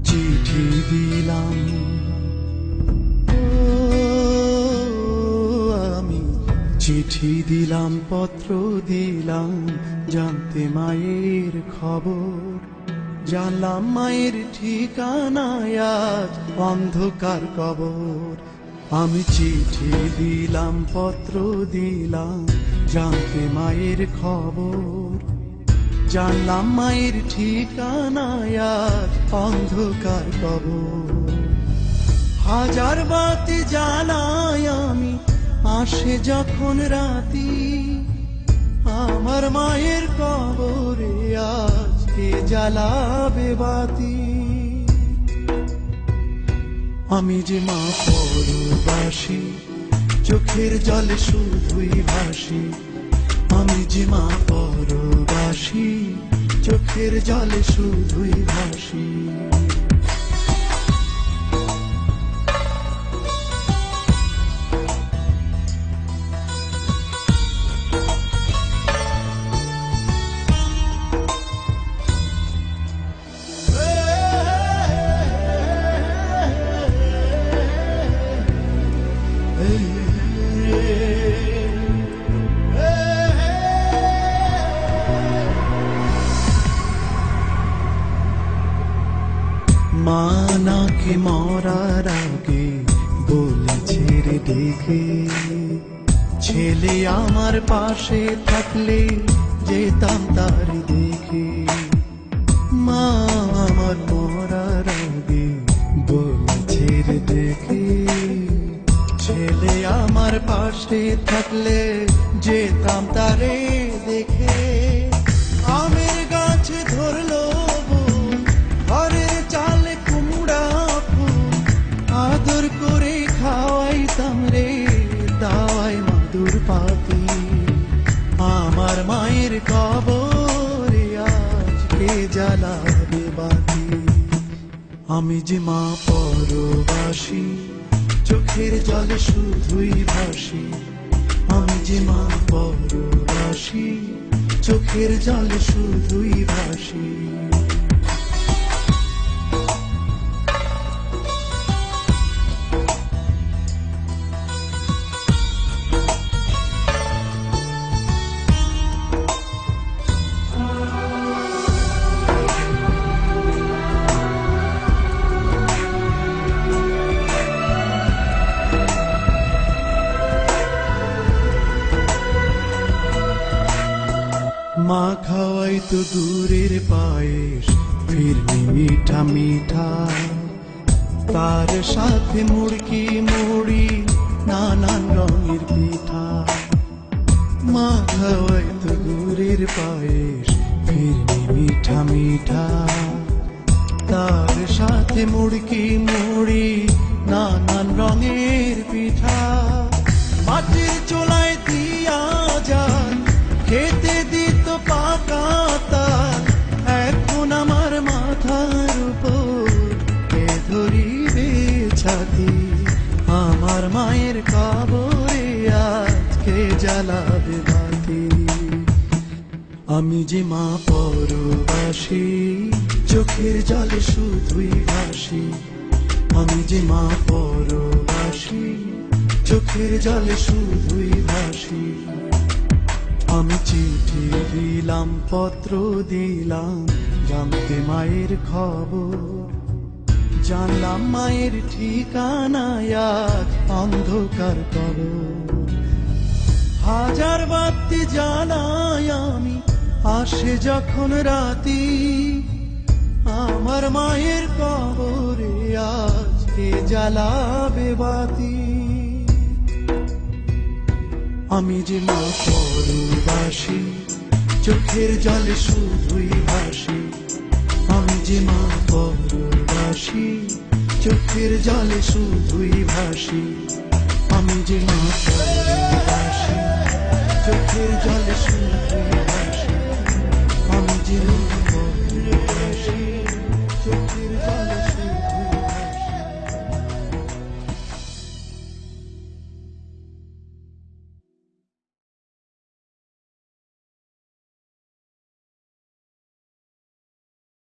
চিঠি দিলাম আমি চিঠি দিলাম পত্র দিলাম জানতে মায়ের খবর জানলাম মায়ের ঠিকানায় আজ অন্ধকার কবর আমি চিঠি দিলাম পত্র দিলাম জানতে মায়ের খবর জানলাম মায়ের ঠিকানায় আজ অন্ধকার কবর হাজার বাতি জ্বালাই আমি আসে যখন রাতি আমার মায়ের কবরে আজ কে জ্বালাবে বাতি আমি যে মা পরবাসী চোখের জলে শুধুই ভাসি আমি যে মা পরবাসী চোখের জলে শুধুই ভাসি মা নাকি মরার আগে বলেছে রে দেখে ছেলে আমার পাশে থাকলে যেতাম তার দেখে মা আমার মরার আগে বলেছে রে দেখে ছেলে আমার পাশে থাকলে যেতাম তারে দেখে আমের গাছে ধরলো ঘরে চালে কুমড়া ফুল আদর করে খাওয়াইতাম রে দাওয়াই মাদুর পাতি আমার মায়ের কবরে আজকে জ্বালাবে বাতি আমি যে মা পরবাসী চোখের জলে শুধুই ভাসি আমি যে মা পরবাসী চোখের জলে শুধুই ভাসি মা খাওয়াই তো দূরের পায়েস ফিরনি মিঠা মিঠা তার সাথে মুড়কি মুড়ি নানান রঙের পিঠা মা খাওয়াই তো দূরের পায়েস ফিরনি মিঠা মিঠা তার সাথে মুড়কি মুড়ি নানান রঙের পিঠা মাটির চোলায় দিয়া যান খেতে দিত পাকা তাল এখন আমার মাথার উপর কে ধরিবে ছাতি আমার মায়ের কবরে আজকে জ্বালাবে বাতি আমি যে মা পরবাসী চোখের জলে শুধুই ভাসি আমি যে মা পরবাসী চোখের জলে শুধুই ভাসি আমি চিঠি দিলাম পত্র দিলাম জানতে মায়ের খবর জানলাম মায়ের ঠিকানায় আজ অন্ধকার কবর হাজার বাতি জ্বালাই আমি আসে যখন রাতি আমার মায়ের কবরে আজকে জ্বালাবে বাতি আমি যে মা পরবাসী চোখের জলে শুধুই ভাসি আমি যে মা পরবাসী চোখের জলে শুধুই ভাসি আমি যে মা পরবাসী চোখের